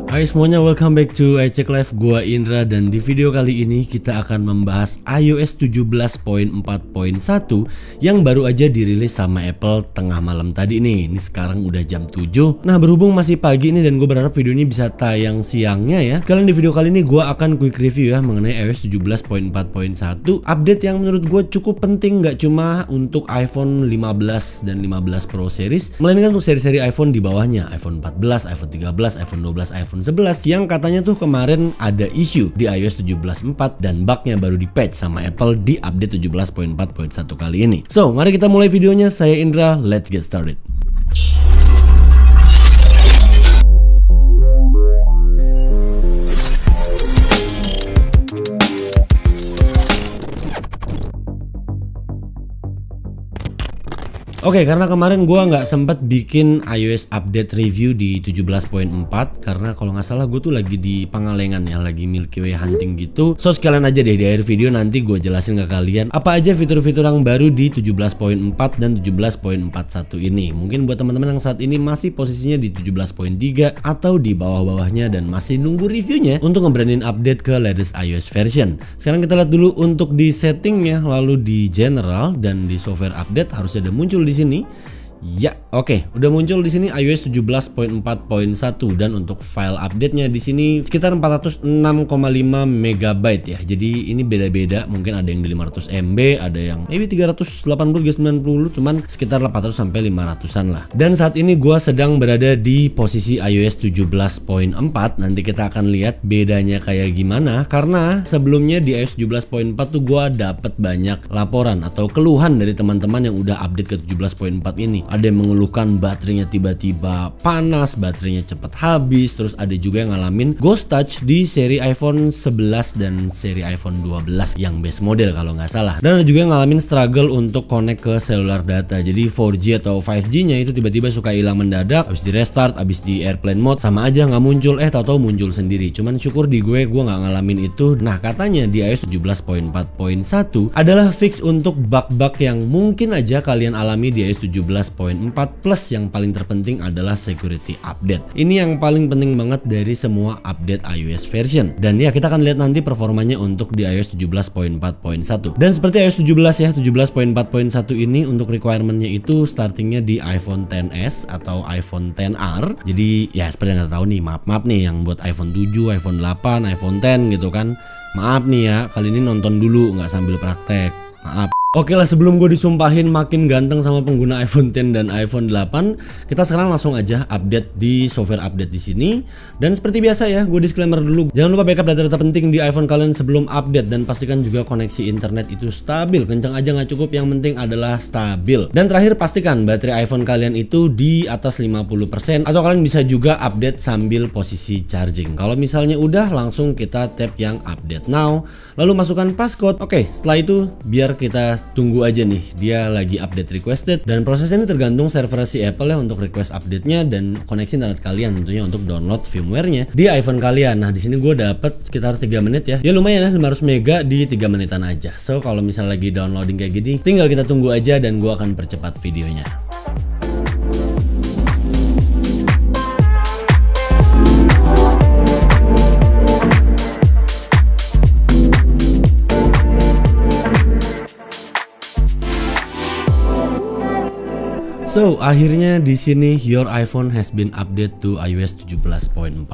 Hai semuanya, welcome back to iCek Live. Gua Indra dan di video kali ini kita akan membahas iOS 17.4.1 yang baru aja dirilis sama Apple tengah malam tadi nih. Ini sekarang udah jam 7. Nah, berhubung masih pagi nih dan gue berharap video ini bisa tayang siangnya ya. Kalian di video kali ini gue akan quick review ya mengenai iOS 17.4.1, update yang menurut gue cukup penting, gak cuma untuk iPhone 15 dan 15 Pro series, melainkan untuk seri-seri iPhone di bawahnya, iPhone 14, iPhone 13, iPhone 12, iPhone 11 yang katanya tuh kemarin ada isu di iOS 17.4 dan bugnya baru di patch sama Apple di update 17.4.1 kali ini. So, mari kita mulai videonya. Saya Indra, let's get started. Oke, karena kemarin gua nggak sempet bikin iOS update review di 17.4 karena kalau nggak salah gue tuh lagi di Pangalengan ya, lagi Milky Way hunting gitu. So sekalian aja deh di akhir video nanti gue jelasin ke kalian apa aja fitur-fitur yang baru di 17.4 dan 17.41 ini. Mungkin buat teman-teman yang saat ini masih posisinya di 17.3 atau di bawah-bawahnya dan masih nunggu reviewnya untuk ngebrandin update ke latest iOS version. Sekarang kita lihat dulu untuk di settingnya, lalu di general dan di software update harusnya ada muncul di sini. Ya, oke, udah muncul di sini iOS 17.4.1 dan untuk file update-nya di sini sekitar 406,5 MB ya. Jadi ini beda-beda, mungkin ada yang di 500 MB, ada yang maybe 380 90, cuman sekitar 400 sampai 500-an lah. Dan saat ini gua sedang berada di posisi iOS 17.4. Nanti kita akan lihat bedanya kayak gimana karena sebelumnya di iOS 17.4 tuh gua dapet banyak laporan atau keluhan dari teman-teman yang udah update ke 17.4 ini. Ada yang mengeluhkan baterainya tiba-tiba panas, baterainya cepat habis, terus ada juga yang ngalamin ghost touch di seri iPhone 11 dan seri iPhone 12 yang base model kalau nggak salah. Dan ada juga yang ngalamin struggle untuk connect ke cellular data. Jadi 4G atau 5G-nya itu tiba-tiba suka hilang mendadak, habis di restart, habis di airplane mode sama aja nggak muncul, tahu-tahu muncul sendiri. Cuman syukur di gue nggak ngalamin itu. Nah, katanya di iOS 17.4.1 adalah fix untuk bug-bug yang mungkin aja kalian alami di iOS 17.4 plus yang paling terpenting adalah security update. Ini yang paling penting banget dari semua update iOS version. Dan ya kita akan lihat nanti performanya untuk di iOS 17.4.1. Dan seperti iOS 17 ya, 17.4.1 ini untuk requirementnya itu startingnya di iPhone XS atau iPhone XR. Jadi ya seperti yang kita tahu nih, maaf nih yang buat iPhone 7, iPhone 8, iPhone X gitu kan. Maaf nih ya, kali ini nonton dulu nggak sambil praktek. Maaf. Oke lah, sebelum gue disumpahin makin ganteng sama pengguna iPhone X dan iPhone 8, kita sekarang langsung aja update di software update di sini. Dan seperti biasa ya, gue disclaimer dulu. Jangan lupa backup data-data penting di iPhone kalian sebelum update dan pastikan juga koneksi internet itu stabil. Kencang aja nggak cukup, yang penting adalah stabil. Dan terakhir pastikan baterai iPhone kalian itu di atas 50% atau kalian bisa juga update sambil posisi charging. Kalau misalnya udah, langsung kita tap yang update now, lalu masukkan passcode. Oke, setelah itu biar kita tunggu aja nih, dia lagi update requested dan prosesnya ini tergantung server si Apple ya untuk request update-nya dan koneksi internet kalian tentunya untuk download firmware-nya di iPhone kalian. Nah, di sini gue dapet sekitar 3 menit ya. Ya lumayan ya, 500 mega di 3 menitan aja. So, kalau misalnya lagi downloading kayak gini, tinggal kita tunggu aja dan gue akan percepat videonya. So, akhirnya di sini your iPhone has been updated to iOS 17.4.1.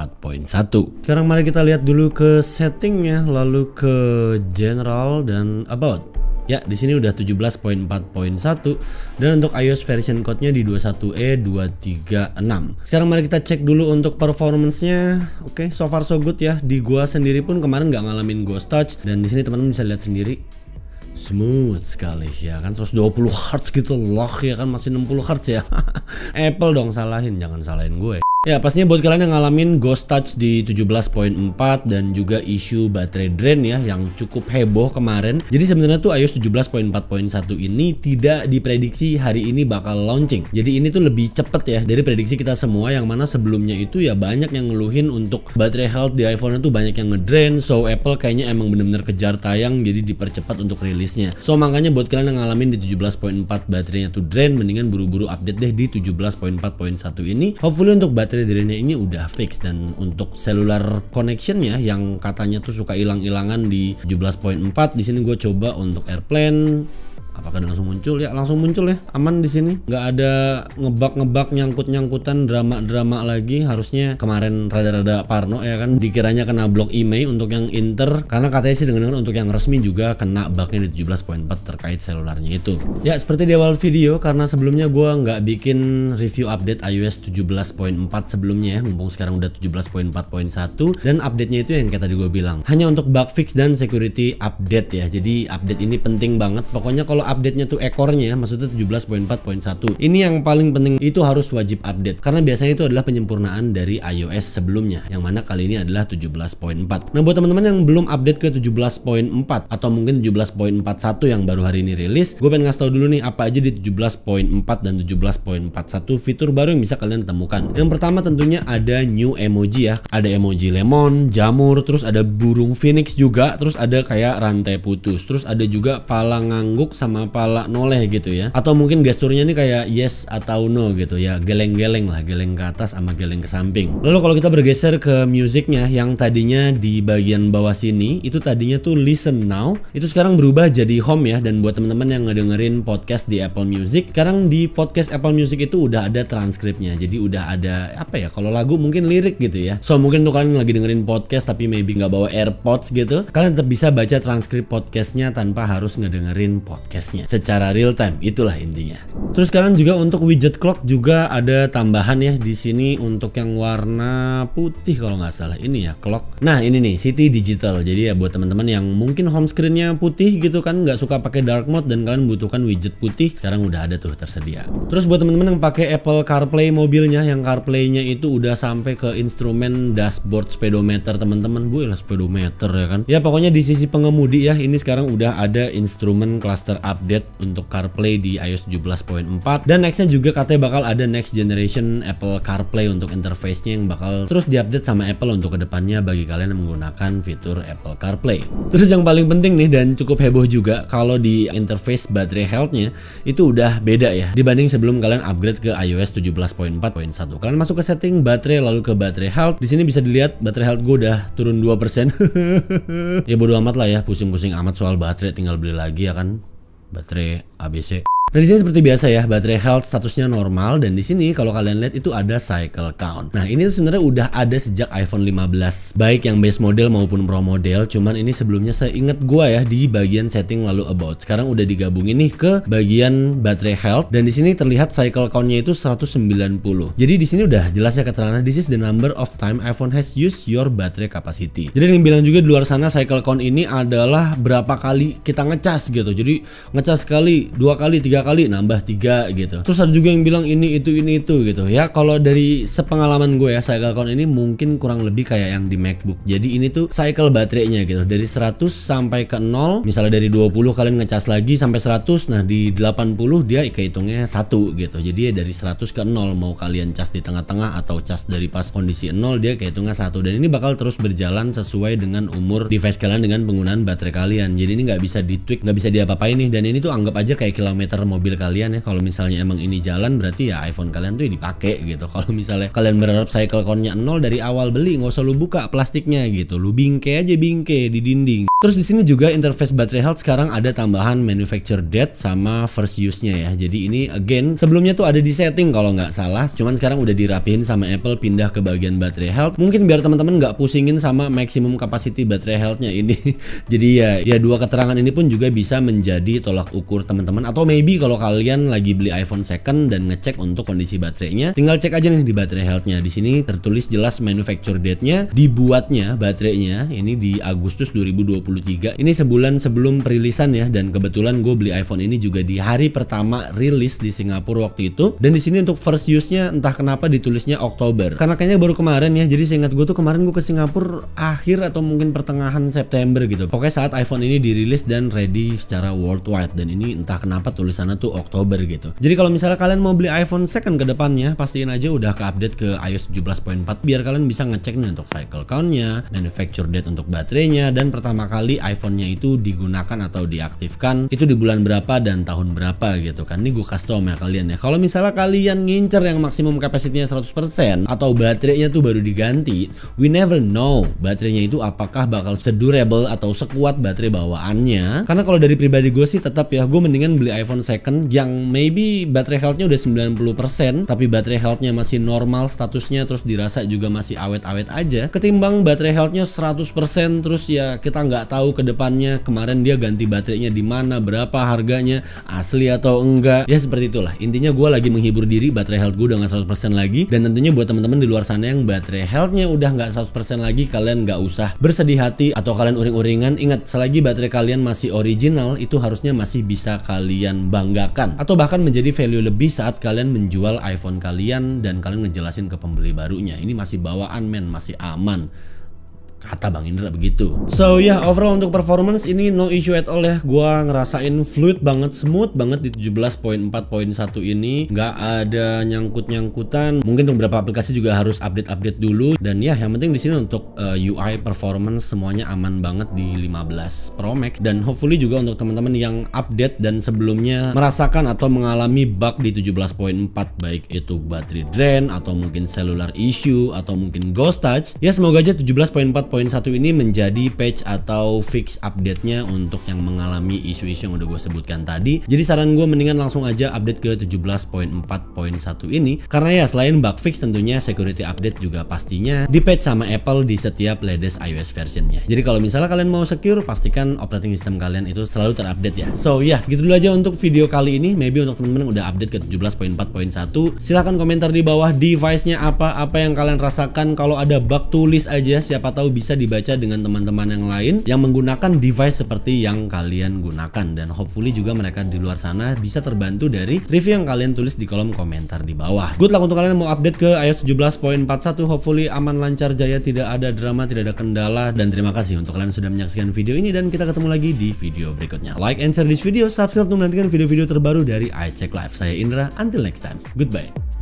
Sekarang mari kita lihat dulu ke settingnya, lalu ke general dan about. Ya, di sini udah 17.4.1 dan untuk iOS version code-nya di 21E236. Sekarang mari kita cek dulu untuk performance-nya. Oke, so far so good ya. Di gua sendiri pun kemarin nggak ngalamin ghost touch dan di sini teman-teman bisa lihat sendiri. Smooth sekali ya kan, 120 Hz gitu loh ya kan, masih 60 Hz ya. Apple dong salahin, jangan salahin gue. Ya pastinya buat kalian yang ngalamin ghost touch di 17.4 dan juga isu baterai drain ya yang cukup heboh kemarin. Jadi sebenarnya tuh iOS 17.4.1 ini tidak diprediksi hari ini bakal launching. Jadi ini tuh lebih cepet ya dari prediksi kita semua, yang mana sebelumnya itu ya banyak yang ngeluhin untuk baterai health di iPhone itu banyak yang ngedrain. So Apple kayaknya emang bener-bener kejar tayang, jadi dipercepat untuk rilisnya. So makanya buat kalian yang ngalamin di 17.4 baterainya tuh drain, mendingan buru-buru update deh di 17.4.1 ini. Hopefully untuk baterai baterai drainnya ini udah fix. Dan untuk cellular connectionnya yang katanya tuh suka hilang-hilangan di 17.4, di sini gue coba untuk airplane. Apakah langsung muncul? Ya langsung muncul ya, aman di sini. Nggak ada ngebak nyangkut-nyangkutan drama lagi. Harusnya kemarin rada-rada parno ya kan, dikiranya kena blok IMEI untuk yang inter, karena katanya sih dengar untuk yang resmi juga kena bugnya di 17.4 terkait selularnya itu. Ya seperti di awal video, karena sebelumnya gue nggak bikin review update iOS 17.4 sebelumnya ya, mumpung sekarang udah 17.4.1, dan update-nya itu yang kayak tadi gue bilang hanya untuk bug fix dan security update ya. Jadi update ini penting banget. Pokoknya kalau update-nya tuh ekornya, maksudnya 17.4.1, ini yang paling penting, itu harus wajib update karena biasanya itu adalah penyempurnaan dari iOS sebelumnya, yang mana kali ini adalah 17.4. Nah buat teman-teman yang belum update ke 17.4 atau mungkin 17.41 yang baru hari ini rilis, gue pengen ngasih tau dulu nih apa aja di 17.4 dan 17.41 fitur baru yang bisa kalian temukan. Yang pertama tentunya ada new emoji ya, ada emoji lemon, jamur, terus ada burung phoenix juga, terus ada kayak rantai putus, terus ada juga pala ngangguk sama pala noleh gitu ya, atau mungkin gesturnya ini kayak yes atau no gitu ya, geleng-geleng lah, geleng ke atas sama geleng ke samping. Lalu kalau kita bergeser ke musiknya, yang tadinya di bagian bawah sini itu tadinya tuh listen now, itu sekarang berubah jadi home ya. Dan buat teman-teman yang ngedengerin podcast di Apple Music, sekarang di podcast Apple Music itu udah ada transkripnya, jadi udah ada apa ya, kalau lagu mungkin lirik gitu ya. So mungkin tuh kalian lagi dengerin podcast tapi maybe nggak bawa AirPods gitu, kalian tetap bisa baca transkrip podcastnya tanpa harus ngedengerin podcast secara real time, itulah intinya. Terus sekarang juga untuk widget clock juga ada tambahan ya di sini untuk yang warna putih kalau nggak salah ini ya clock. Nah ini nih City Digital, jadi ya buat teman-teman yang mungkin home screennya putih gitu kan, nggak suka pakai dark mode dan kalian butuhkan widget putih, sekarang udah ada tuh tersedia. Terus buat teman-teman yang pakai Apple CarPlay mobilnya, yang CarPlay-nya itu udah sampai ke instrumen dashboard speedometer teman-teman. Bu lah speedometer ya kan. Ya pokoknya di sisi pengemudi ya, ini sekarang udah ada instrumen cluster update untuk CarPlay di iOS 17.4, dan nextnya juga katanya bakal ada next generation Apple CarPlay untuk interface-nya yang bakal terus diupdate sama Apple untuk kedepannya bagi kalian yang menggunakan fitur Apple CarPlay. Terus yang paling penting nih dan cukup heboh juga, kalau di interface baterai health-nya itu udah beda ya dibanding sebelum kalian upgrade ke iOS 17.4.1. Kalian masuk ke setting baterai lalu ke baterai health, di sini bisa dilihat baterai health gue udah turun 2%. Ya bodo amat lah ya, pusing-pusing amat soal baterai, tinggal beli lagi ya kan. Baterai ABC. Nah di sini seperti biasa ya, baterai health statusnya normal, dan di sini kalau kalian lihat itu ada cycle count. Nah ini tuh sebenarnya udah ada sejak iPhone 15, baik yang base model maupun pro model. Cuman ini sebelumnya saya inget gua ya di bagian setting lalu about. Sekarang udah digabungin nih ke bagian baterai health, dan di sini terlihat cycle countnya itu 190. Jadi di sini udah jelas ya keterangan, this is the number of time iPhone has used your battery capacity. Jadi yang bilang juga di luar sana cycle count ini adalah berapa kali kita ngecas gitu. Jadi ngecas sekali, 2 kali, 3 kali nambah 3 gitu. Terus ada juga yang bilang ini itu gitu ya. Kalau dari sepengalaman gue ya, cycle count ini mungkin kurang lebih kayak yang di MacBook. Jadi ini tuh cycle baterainya gitu, dari 100 sampai ke 0. Misalnya dari 20 kalian ngecas lagi sampai 100, nah di 80 dia kehitungnya 1 gitu. Jadi ya dari 100 ke 0, mau kalian cas di tengah-tengah atau cas dari pas kondisi 0, dia kehitungnya 1. Dan ini bakal terus berjalan sesuai dengan umur device kalian dengan penggunaan baterai kalian. Jadi ini nggak bisa di tweak, nggak bisa diapa-apain nih. Dan ini tuh anggap aja kayak kilometer mobil kalian ya. Kalau misalnya emang ini jalan, berarti ya iPhone kalian tuh ya dipakai gitu. Kalau misalnya kalian berharap cycle count-nya 0 dari awal beli, nggak usah lu buka plastiknya gitu, lu bingkai aja, bingkai di dinding. Terus di sini juga interface baterai health sekarang ada tambahan manufacture date sama first use-nya ya. Jadi ini again sebelumnya tuh ada di setting kalau nggak salah, cuman sekarang udah dirapihin sama Apple pindah ke bagian baterai health. Mungkin biar teman-teman nggak pusingin sama maximum capacity baterai health-nya ini. Jadi ya dua keterangan ini pun juga bisa menjadi tolak ukur teman-teman, atau maybe kalau kalian lagi beli iPhone second dan ngecek untuk kondisi baterainya, tinggal cek aja nih di baterai health-nya. Di sini tertulis jelas manufacture date-nya, dibuatnya baterainya ini di Agustus 2023. Ini sebulan sebelum perilisan ya, dan kebetulan gue beli iPhone ini juga di hari pertama rilis di Singapura waktu itu. Dan di sini untuk first use-nya entah kenapa ditulisnya Oktober, karena kayaknya baru kemarin ya. Jadi seingat gue tuh kemarin gue ke Singapura akhir atau mungkin pertengahan September gitu. Pokoknya saat iPhone ini dirilis dan ready secara worldwide, dan ini entah kenapa tulisan sana tuh Oktober gitu. Jadi kalau misalnya kalian mau beli iPhone second ke depannya, pastiin aja udah ke-update ke iOS 17.4 biar kalian bisa ngecek nih untuk cycle count-nya, manufacture date untuk baterainya, dan pertama kali iPhone-nya itu digunakan atau diaktifkan itu di bulan berapa dan tahun berapa gitu kan. Ini gue kasih tau sama kalian ya. Kalau misalnya kalian ngincer yang maksimum kapasitinya 100% atau baterainya tuh baru diganti, we never know baterainya itu apakah bakal sedurable atau sekuat baterai bawaannya. Karena kalau dari pribadi gue sih tetap ya, gue mendingan beli iPhone second yang maybe baterai health-nya udah 90% tapi baterai health-nya masih normal statusnya, terus dirasa juga masih awet-awet aja, ketimbang baterai health-nya 100% terus ya kita nggak tahu ke depannya kemarin dia ganti baterainya di mana, berapa harganya, asli atau enggak. Ya seperti itulah. Intinya gue lagi menghibur diri, baterai health gue udah nggak 100% lagi. Dan tentunya buat teman-teman di luar sana yang baterai health-nya udah nggak 100% lagi, kalian nggak usah bersedih hati atau kalian uring-uringan. Ingat, selagi baterai kalian masih original, itu harusnya masih bisa kalian banggakan atau bahkan menjadi value lebih saat kalian menjual iPhone kalian dan kalian ngejelasin ke pembeli barunya, ini masih bawaan men, masih aman, kata Bang Indra begitu. So ya, overall untuk performance ini no issue at all ya. Gua ngerasain fluid banget, smooth banget di 17.4.1 ini, nggak ada nyangkut-nyangkutan. Mungkin untuk beberapa aplikasi juga harus update dulu. Dan ya, yang penting di sini untuk UI performance semuanya aman banget di 15 Pro Max. Dan hopefully juga untuk teman-teman yang update dan sebelumnya merasakan atau mengalami bug di 17.4, baik itu battery drain atau mungkin cellular issue atau mungkin ghost touch, ya semoga aja 17.4.1 ini menjadi patch atau fix update-nya untuk yang mengalami isu-isu yang udah gue sebutkan tadi. Jadi saran gue mendingan langsung aja update ke 17.4.1 ini, karena ya selain bug fix tentunya security update juga pastinya di patch sama Apple di setiap latest iOS versionnya. Jadi kalau misalnya kalian mau secure, pastikan operating system kalian itu selalu terupdate ya. So ya, segitu dulu aja untuk video kali ini. Maybe untuk temen-temen yang udah update ke 17.4.1, silahkan komentar di bawah device-nya apa yang kalian rasakan. Kalau ada bug tulis aja, siapa tahu bisa dibaca dengan teman-teman yang lain yang menggunakan device seperti yang kalian gunakan, dan hopefully juga mereka di luar sana bisa terbantu dari review yang kalian tulis di kolom komentar di bawah. Good luck untuk kalian yang mau update ke iOS 17.41, hopefully aman, lancar, jaya, tidak ada drama, tidak ada kendala. Dan terima kasih untuk kalian yang sudah menyaksikan video ini, dan kita ketemu lagi di video berikutnya. Like and share this video, subscribe untuk menantikan video-video terbaru dari iCheck Live. Saya Indra, until next time, goodbye.